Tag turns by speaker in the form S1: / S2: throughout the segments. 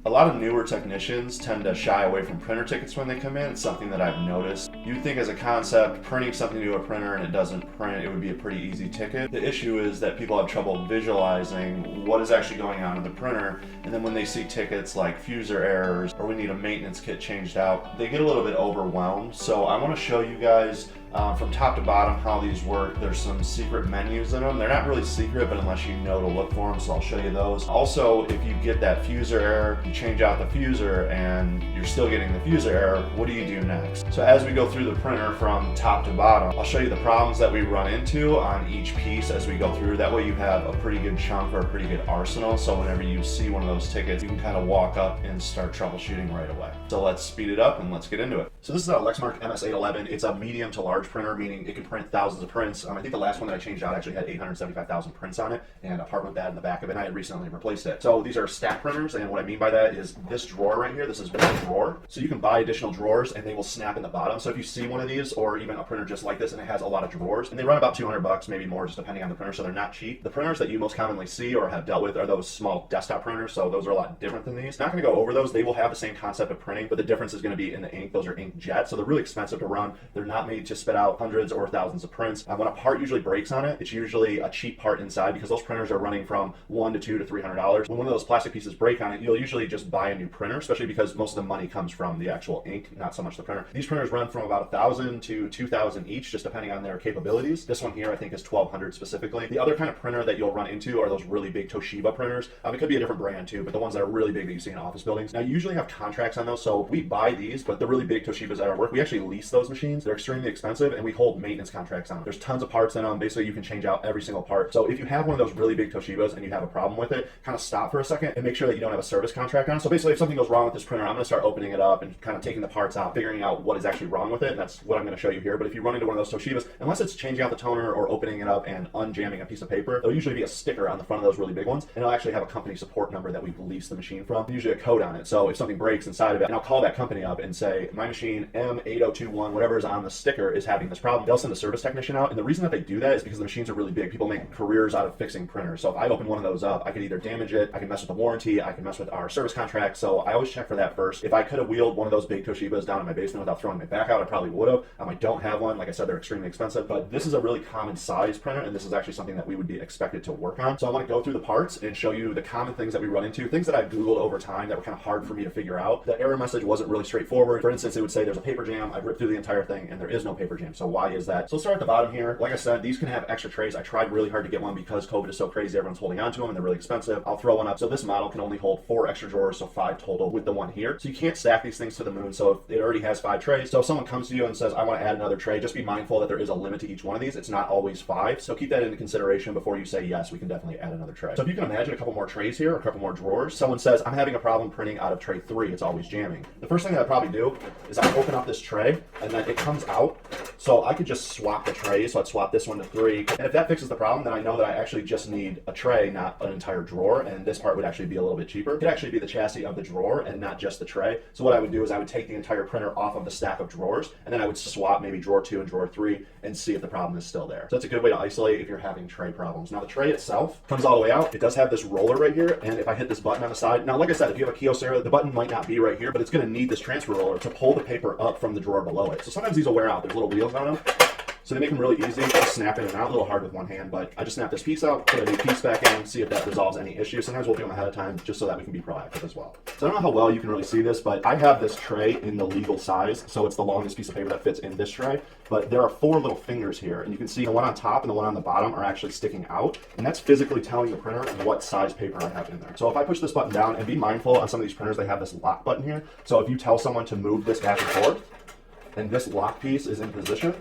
S1: A lot of newer technicians tend to shy away from printer tickets when they come in. It's something that I've noticed. You'd think as a concept, printing something to a printer and it doesn't print, it would be a pretty easy ticket. The issue is that people have trouble visualizing what is actually going on in the printer, and then when they see tickets like fuser errors or we need a maintenance kit changed out, they get a little bit overwhelmed. So I want to show you guys from top to bottom how these work. There's some secret menus in them. They're not really secret, but unless you know to look for them, so I'll show you those. Also, if you get that fuser error, you change out the fuser and you're still getting the fuser error, what do you do next? So as we go through the printer from top to bottom, I'll show you the problems that we run into on each piece as we go through. That way you have a pretty good chunk or a pretty good arsenal, so whenever you see one of those tickets, you can kind of walk up and start troubleshooting right away. So let's speed it up and let's get into it. So this is a Lexmark MS811. It's a medium to large printer, meaning it can print thousands of prints. I think the last one that I changed out actually had 875,000 prints on it, and a part with that in the back of it, and I had recently replaced it. So these are stack printers, and what I mean by that is this drawer right here, this is one drawer. So you can buy additional drawers and they will snap in the bottom. So if you see one of these, or even a printer just like this and it has a lot of drawers, and they run about 200 bucks, maybe more, just depending on the printer, so they're not cheap. The printers that you most commonly see or have dealt with are those small desktop printers, so those are a lot different than these. Not gonna go over those. They will have the same concept of printing, but the difference is gonna be in the ink. Those are inkjet, so they're really expensive to run. They're not made to spit out hundreds or thousands of prints. When a part usually breaks on it, it's usually a cheap part inside, because those printers are running from $100 to $200 to $300. When one of those plastic pieces break on it, you'll usually just buy a new printer, especially because most of the money comes from the actual ink, not so much the printer. These printers run from about $1,000 to $2,000 each, just depending on their capabilities. This one here I think is $1,200 specifically. The other kind of printer that you'll run into are those really big Toshiba printers. It could be a different brand too, but the ones that are really big that you see in office buildings. Now you usually have contracts on those, so we buy these, but the really big Toshibas at our work, we actually lease those machines. They're extremely expensive, and we hold maintenance contracts on them. There's tons of parts in them. Basically, you can change out every single part. So if you have one of those really big Toshibas and you have a problem with it, kind of stop for a second and make sure that you don't have a service contract on it. So basically, if something goes wrong with this printer, I'm going to start opening it up and kind of taking the parts out, figuring out what is actually wrong with it, and that's what I'm going to show you here. But if you run into one of those Toshibas, unless it's changing out the toner or opening it up and unjamming a piece of paper, there'll usually be a sticker on the front of those really big ones, and it'll actually have a company support number that we've leased the machine from, usually a code on it. So if something breaks inside of it, and I'll call that company up and say, my machine M8021, whatever is on the sticker, is having this problem. They'll send a service technician out, and the reason that they do that is because the machines are really big. People make careers out of fixing printers. So if I open one of those up, I could either damage it, I can mess with the warranty, I can mess with our service contract. So I always check for that first. If I could have wheeled one of those big Toshibas down in my basement without throwing my back out, I probably would have. I don't have one. Like I said, they're extremely expensive, but this is a really common size printer, and this is actually something that we would be expected to work on. So I want to go through the parts and show you the common things that we run into, things that I've Googled over time that were kind of hard for me to figure out. The error message wasn't really straightforward. For instance, it would say there's a paper jam. I've ripped through the entire thing and there is no paper jam. So why is that? So let's start at the bottom here. Like I said, these can have extra trays. I tried really hard to get one because COVID is so crazy. Everyone's holding on to them and they're really expensive. I'll throw one up. So this model can only hold 4 extra drawers, so 5 total with the one here. So you can't stack these things to the moon. So it already has 5 trays. So if someone comes to you and says, I want to add another tray, just be mindful that there is a limit to each one of these. It's not always 5. So keep that into consideration before you say, yes, we can definitely add another tray. So if you can imagine a couple more trays here, a couple more drawers. Someone says, I'm having a problem printing out of tray 3. It's always jamming. The first thing that I probably do is I open up this tray and then it comes out. So I could just swap the trays. So I'd swap this one to 3. And if that fixes the problem, then I know that I actually just need a tray, not an entire drawer. And this part would actually be a little bit cheaper. It could actually be the chassis of the drawer and not just the tray. So what I would do is I would take the entire printer off of the stack of drawers, and then I would swap maybe drawer 2 and drawer 3 and see if the problem is still there. So that's a good way to isolate if you're having tray problems. Now the tray itself comes all the way out. It does have this roller right here, and if I hit this button on the side, now like I said, if you have a Kyocera, the button might not be right here, but it's going to need this transfer roller to pull the paper up from the drawer below it. So sometimes these will wear out. There's little wheels on them. So they make them really easy to snap in and out. A little hard with one hand, but I just snap this piece out, put a new piece back in, see if that resolves any issue. Sometimes we'll do them ahead of time just so that we can be proactive as well. So I don't know how well you can really see this, but I have this tray in the legal size. So it's the longest piece of paper that fits in this tray. But there are 4 little fingers here, and you can see the one on top and the one on the bottom are actually sticking out. And that's physically telling the printer what size paper I have in there. So if I push this button down, and be mindful on some of these printers, they have this lock button here. So if you tell someone to move this back and forth, and this lock piece is in position,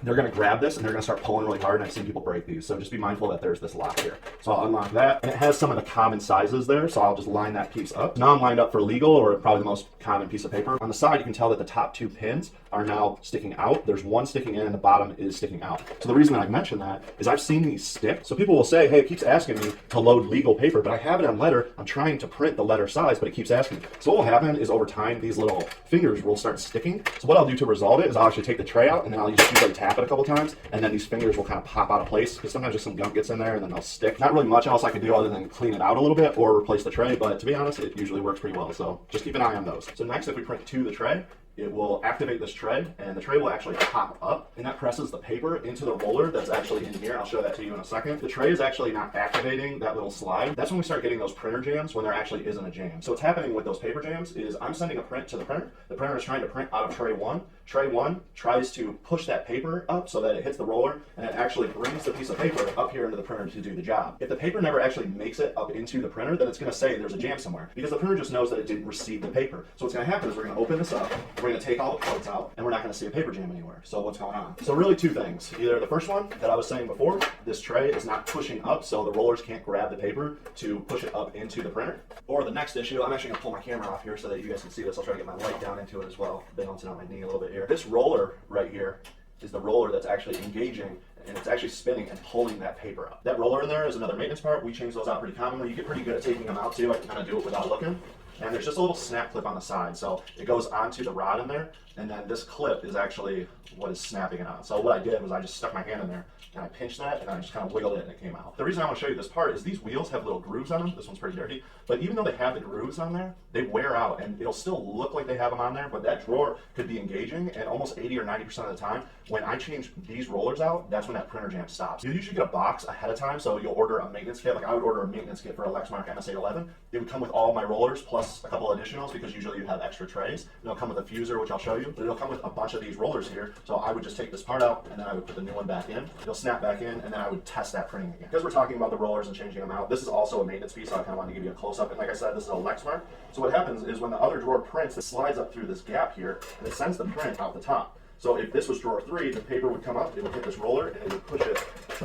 S1: they're going to grab this and they're going to start pulling really hard, and I've seen people break these. So just be mindful that there's this lock here. So I'll unlock that, and it has some of the common sizes there, so I'll just line that piece up. Now I'm lined up for legal, or probably the most common piece of paper. On the side, you can tell that the top 2 pins are now sticking out. There's one sticking in and the bottom is sticking out. So the reason that I mention that is I've seen these stick. So people will say, hey, it keeps asking me to load legal paper, but I have it on letter. I'm trying to print the letter size, but it keeps asking me. So what will happen is over time, these little fingers will start sticking. So what I'll do to resolve it is I'll actually take the tray out, and then I'll just use a
S2: tap it a couple times, and then these fingers will kind of pop out of place, because sometimes just some gunk gets in there and then they'll stick. Not really much else I can do other than clean it out a little bit or replace the tray, but to be honest, it usually works pretty well, so just keep an eye on those. So next, if we print to the tray, it will activate this tray, and the tray will actually pop up, and that presses the paper into the roller that's actually in here. I'll show that to you in a second. The tray is actually not activating that little slide. That's when we start getting those printer jams, when there actually isn't a jam. So what's happening with those paper jams is I'm sending a print to the printer. The printer is trying to print out of tray 1. Tray 1 tries to push that paper up so that it hits the roller, and it actually brings the piece of paper up here into the printer to do the job. If the paper never actually makes it up into the printer, then it's going to say there's a jam somewhere, because the printer just knows that it didn't receive the paper. So what's going to happen is we're going to open this up, we're going to take all the parts out, and we're not going to see a paper jam anywhere. So what's going on? So really two things. Either the first one that I was saying before, this tray is not pushing up, so the rollers can't grab the paper to push it up into the printer. Or the next issue, I'm actually going to pull my camera off here so that you guys can see this. I'll try to get my light down into it as well, balancing on my knee a little bit here. This roller right here is the roller that's actually engaging, and it's actually spinning and pulling that paper up. That roller in there is another maintenance part. We change those out pretty commonly. You get pretty good at taking them out too. I can kind of do it without looking. And there's just a little snap clip on the side, so it goes onto the rod in there, and then this clip is actually what is snapping it on. So what I did was I just stuck my hand in there, and I pinched that, and I just kind of wiggled it, and it came out. The reason I want to show you this part is these wheels have little grooves on them. This one's pretty dirty, but even though they have the grooves on there, they wear out, and it'll still look like they have them on there, but that drawer could be engaging, and almost 80 or 90% of the time, when I change these rollers out, that's when that printer jam stops. You usually get a box ahead of time, so you'll order a maintenance kit. Like I would order a maintenance kit for a Lexmark MS811. It would come with all my rollers, plus a couple additionals, because usually you have extra trays. And it'll come with a fuser, which I'll show you, but it'll come with a bunch of these rollers here. So I would just take this part out, and then I would put the new one back in. It'll snap back in, and then I would test that printing again. Because we're talking about the rollers and changing them out, this is also a maintenance piece, so I kind of want to give you a close-up. And like I said, this is a Lexmark. So what happens is when the other drawer prints, it slides up through this gap here, and it sends the print out the top. So if this was drawer 3, the paper would come up, it would hit this roller, and it would push it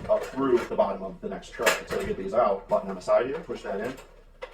S2: up through the bottom of the next tray. So to get these out, button on the side here, push that in,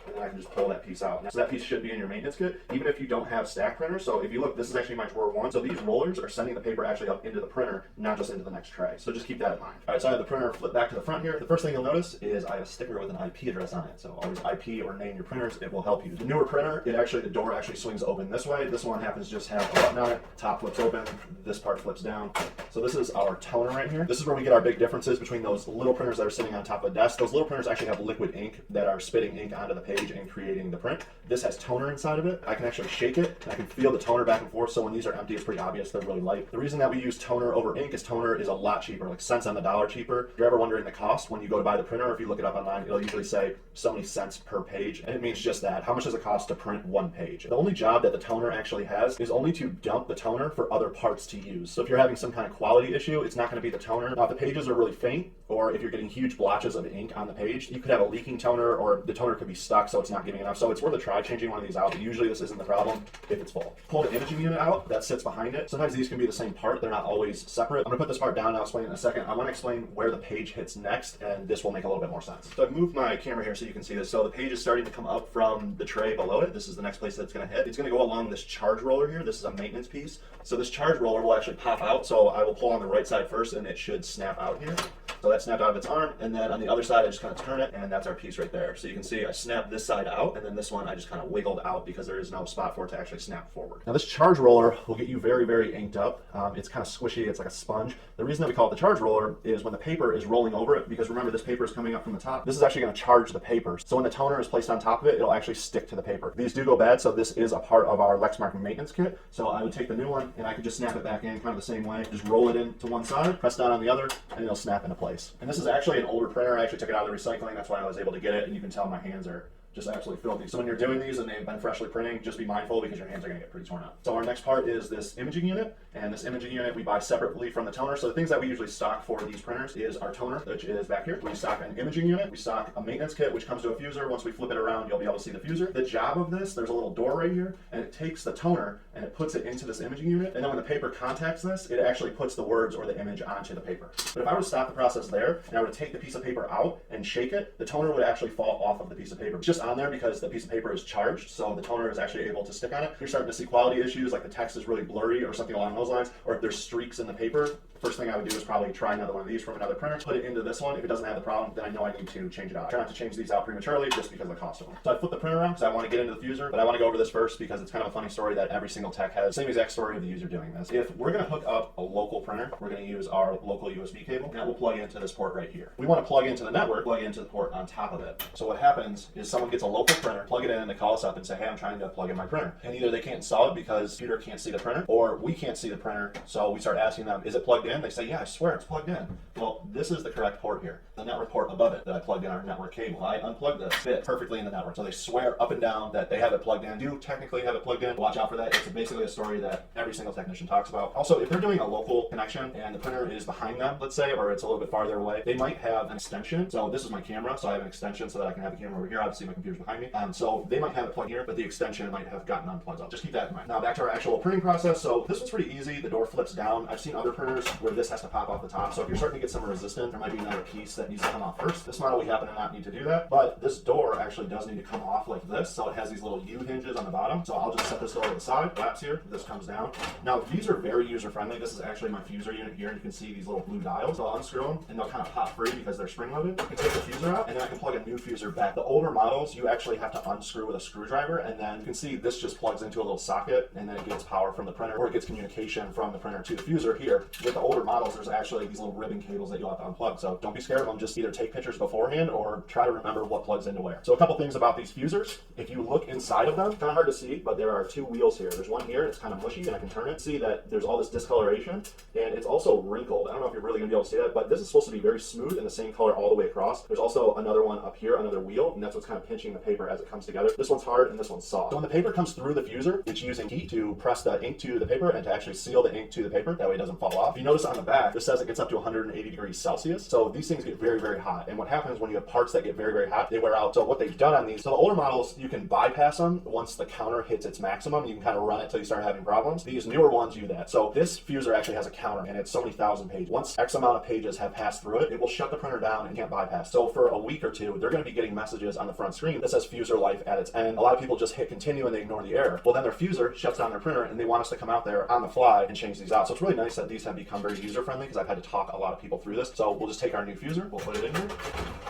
S2: and then I can just pull that piece out. So that piece should be in your maintenance kit, even if you don't have stack printers. So if you look, this is actually my drawer 1. So these rollers are sending the paper actually up into the printer, not just into the next tray. So just keep that in mind. All right, so I have the printer flip back to the front here. The first thing you'll notice is I have a sticker with an IP address on it. So always IP or name your printers, it will help you. The newer printer, the door actually swings open this way. This one happens to just have a button on it. Top flips open, this part flips down. So this is our toner right here. This is where we get our big differences between those little printers that are sitting on top of a desk. Those little printers actually have liquid ink that are spitting ink onto the page and creating the print. This has toner inside of it. I can actually shake it, and I can feel the toner back and forth, so when these are empty, it's pretty obvious they're really light. The reason that we use toner over ink is toner is a lot cheaper, like cents on the dollar cheaper. If you're ever wondering the cost, when you go to buy the printer, or if you look it up online, it'll usually say so many cents per page, and it means just that. How much does it cost to print one page? The only job that the toner actually has is only to dump the toner for other parts to use. So if you're having some kind of quality issue, it's not going to be the toner. Now, if the pages are really faint, or if you're getting huge blotches of ink on the page, you could have a leaking toner, or the toner could be stuck, so it's not giving enough. So it's worth a try changing one of these out, but usually this isn't the problem if it's full. Pull the imaging unit out that sits behind it. Sometimes these can be the same part. They're not always separate. I'm gonna put this part down and I'll explain it in a second. I wanna explain where the page hits next, and this will make a little bit more sense. So I've moved my camera here so you can see this. So the page is starting to come up from the tray below it. This is the next place that it's gonna hit. It's gonna go along this charge roller here. This is a maintenance piece. So this charge roller will actually pop out. So I will pull on the right side first, and it should snap out here. So that snapped out of its arm, and then on the other side, I just kind of turn it, and that's our piece right there. So you can see I snapped this side out, and then this one I just kind of wiggled out because there is no spot for it to actually snap forward. Now this charge roller will get you very, very inked up. It's kind of squishy, it's like a sponge. The reason that we call it the charge roller is when the paper is rolling over it, because remember this paper is coming up from the top. This is actually going to charge the paper. So when the toner is placed on top of it, it'll actually stick to the paper. These do go bad, so this is a part of our Lexmark maintenance kit. So I would take the new one, and I could just snap it back in kind of the same way. Just roll it in to one side, press down on the other, and it'll snap into place. And this is actually an older printer. I actually took it out of the recycling. That's why I was able to get it, and you can tell my hands are just absolutely filthy. So when you're doing these and they've been freshly printing, just be mindful because your hands are gonna get pretty torn up. So our next part is this imaging unit, and this imaging unit we buy separately from the toner. So the things that we usually stock for these printers is our toner, which is back here. We stock an imaging unit, we stock a maintenance kit, which comes to a fuser. Once we flip it around, you'll be able to see the fuser. The job of this, there's a little door right here, and it takes the toner and it puts it into this imaging unit, and then when the paper contacts this, it actually puts the words or the image onto the paper. But if I were to stop the process there, and I were to take the piece of paper out and shake it, the toner would actually fall off of the piece of paper. It's just on there because the piece of paper is charged, so the toner is actually able to stick on it. You're starting to see quality issues, like the text is really blurry or something along those lines, or if there's streaks in the paper, first thing I would do is probably try another one of these from another printer, put it into this one. If it doesn't have the problem, then I know I need to change it out. I try not to change these out prematurely just because of the cost of them. So I flip the printer around because I want to get into the fuser, but I want to go over this first because it's kind of a funny story that every single tech has. Same exact story of the user doing this. If we're going to hook up a local printer, we're going to use our local USB cable, and that will plug into this port right here. We want to plug into the network, plug into the port on top of it. So what happens is someone gets a local printer, plug it in, and they call us up and say, hey, I'm trying to plug in my printer. And either they can't install it because the computer can't see the printer, or we can't see the printer, so we start asking them, is it plugged in? They say, yeah, I swear it's plugged in. Well, this is the correct port here. The network port above it that I plugged in our network cable. I unplugged this, fit perfectly in the network. So they swear up and down that they have it plugged in. Do technically have it plugged in. Watch out for that. It's basically a story that every single technician talks about. Also, if they're doing a local connection and the printer is behind them, let's say, or it's a little bit farther away, they might have an extension. So this is my camera, so I have an extension so that I can have the camera over here. Obviously, my computer's behind me. So they might have it plugged here, but the extension might have gotten unplugged. So just keep that in mind. Now back to our actual printing process. So this one's pretty easy. The door flips down. I've seen other printers where this has to pop off the top. So if you're starting to get some resistance, there might be another piece that needs to come off first. This model, we happen to not need to do that, but this door actually does need to come off like this. So it has these little U hinges on the bottom. So I'll just set this door to the side, flaps here, this comes down. Now these are very user-friendly. This is actually my fuser unit here, and you can see these little blue dials. So I'll unscrew them, and they'll kind of pop free because they're spring-loaded. I can take the fuser out, and then I can plug a new fuser back. The older models, you actually have to unscrew with a screwdriver, and then you can see this just plugs into a little socket, and then it gets power from the printer, or it gets communication from the printer to the fuser here. With the older models, there's actually these little ribbon cables that you'll have to unplug. So don't be scared of them. Just either take pictures beforehand or try to remember what plugs into where. So a couple things about these fusers. If you look inside of them, kind of hard to see, but there are two wheels here. There's one here, it's kind of mushy, and I can turn it. See that there's all this discoloration, and it's also wrinkled. I don't know if you're really going to be able to see that, but this is supposed to be very smooth and the same color all the way across. There's also another one up here, another wheel, and that's what's kind of pinching the paper as it comes together. This one's hard and this one's soft. So when the paper comes through the fuser, it's using heat to press the ink to the paper and to actually seal the ink to the paper. That way it doesn't fall off. If you notice on the back, this says it gets up to 180 degrees Celsius. So these things get very, very hot. And what happens when you have parts that get very, very hot, they wear out. So what they've done on these, so the older models, you can bypass them once the counter hits its maximum. You can kind of run it till you start having problems. These newer ones do that. So this fuser actually has a counter, and it's so many thousand pages. Once X amount of pages have passed through it, it will shut the printer down and can't bypass. So for a week or two, they're going to be getting messages on the front screen that says fuser life at its end. A lot of people just hit continue and they ignore the error. Well, then their fuser shuts down their printer, and they want us to come out there on the fly and change these out. So it's really nice that these have become very user-friendly because I've had to talk a lot of people through this. So we'll just take our new fuser, we'll put it in here.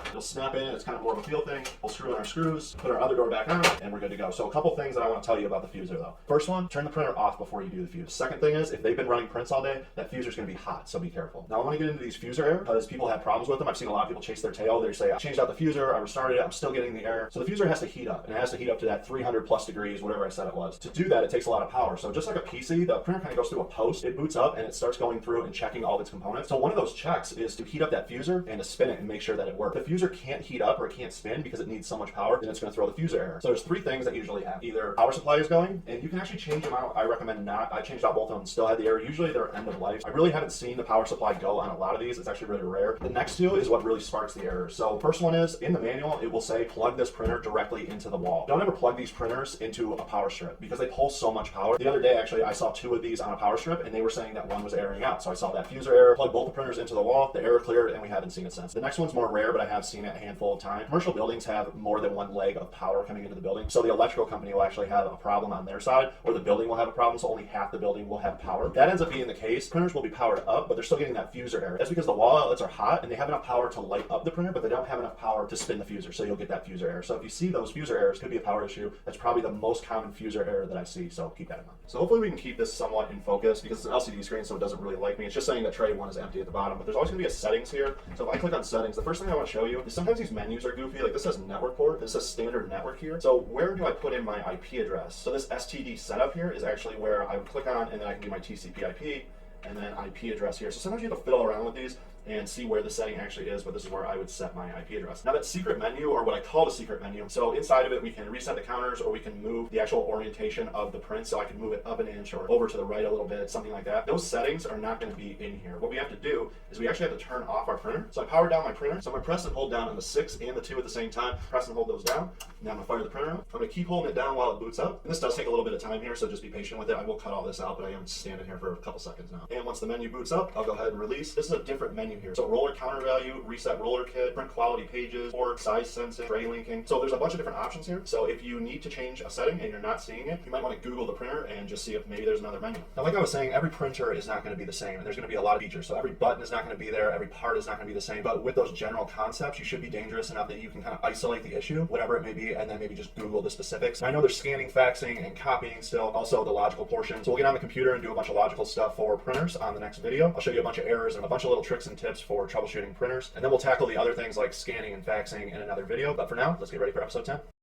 S2: It'll snap in, it's kind of more of a feel thing. We'll screw in our screws, put our other door back on, and we're good to go. So a couple things that I want to tell you about the fuser though. First one, turn the printer off before you do the fuse. Second thing is, if they've been running prints all day, that fuser's going to be hot, so be careful. Now I want to get into these fuser errors because people have problems with them. I've seen a lot of people chase their tail. They say, I changed out the fuser, I restarted it, I'm still getting the error. So the fuser has to heat up, and it has to heat up to that 300 plus degrees, whatever I said it was. To do that, it takes a lot of power. So just like a PC, the printer kind of goes through a post, it boots up, and it starts going through and checking all of its components. So one of those checks is to heat up that fuser and to spin it and make sure that it works. If the fuser can't heat up or it can't spin because it needs so much power, then it's going to throw the fuser error. So there's three things that usually happen. Either power supply is going, and you can actually change them out. I recommend not. I changed out both of them and still had the error. Usually they're end of life. I really haven't seen the power supply go on a lot of these. It's actually really rare. The next two is what really sparks the error. So first one is, in the manual, it will say plug this printer directly into the wall. Don't ever plug these printers into a power strip because they pull so much power. The other day, actually, I saw two of these on a power strip, and they were saying that one was airing out. So I saw that fuser error, plug both the printers into the wall, the error cleared, and we haven't seen it since. The next one's more rare, but I have seen it a handful of times. Commercial buildings have more than one leg of power coming into the building. So the electrical company will actually have a problem on their side, or the building will have a problem, so only half the building will have power. If that ends up being the case, printers will be powered up, but they're still getting that fuser error. That's because the wall outlets are hot, and they have enough power to light up the printer, but they don't have enough power to spin the fuser, so you'll get that fuser error. So if you see those fuser errors, could be a power issue. That's probably the most common fuser error that I see, so keep that in mind. So hopefully we can keep this somewhat in focus because it's an LCD screen, so it doesn't really like me. It's just saying that tray 1 is empty at the bottom, but there's always going to be a settings here. So if I click on settings, the first thing I want to show you is sometimes these menus are goofy. Like this says network port, this says standard network here. So where do I put in my IP address? So this STD setup here is actually where I would click on, and then I can do my TCP IP, and then IP address here. So sometimes you have to fiddle around with these and see where the setting actually is, but this is where I would set my IP address. Now that secret menu, or what I call the secret menu, so inside of it we can reset the counters, or we can move the actual orientation of the print, so I can move it up an inch or over to the right a little bit, something like that. Those settings are not going to be in here. What we have to do is we actually have to turn off our printer. So I powered down my printer, so I'm going to press and hold down on the 6 and the 2 at the same time, press and hold those down. Now I'm going to fire the printer up. I'm going to keep holding it down while it boots up, and this does take a little bit of time here, so just be patient with it. I will cut all this out, but I am standing here for a couple seconds now. And once the menu boots up, I'll go ahead and release. This is a different menu menu here. So roller counter value, reset roller kit, print quality pages, port, size sensing, tray linking. So there's a bunch of different options here. So if you need to change a setting and you're not seeing it, you might want to Google the printer and just see if maybe there's another menu. Now, like I was saying, every printer is not going to be the same, and there's going to be a lot of features. So every button is not going to be there, every part is not going to be the same. But with those general concepts, you should be dangerous enough that you can kind of isolate the issue, whatever it may be, and then maybe just Google the specifics. I know there's scanning, faxing, and copying still, also the logical portion. So we'll get on the computer and do a bunch of logical stuff for printers on the next video. I'll show you a bunch of errors and a bunch of little tricks and tips for troubleshooting printers, and then we'll tackle the other things like scanning and faxing in another video. But for now, let's get ready for episode 10.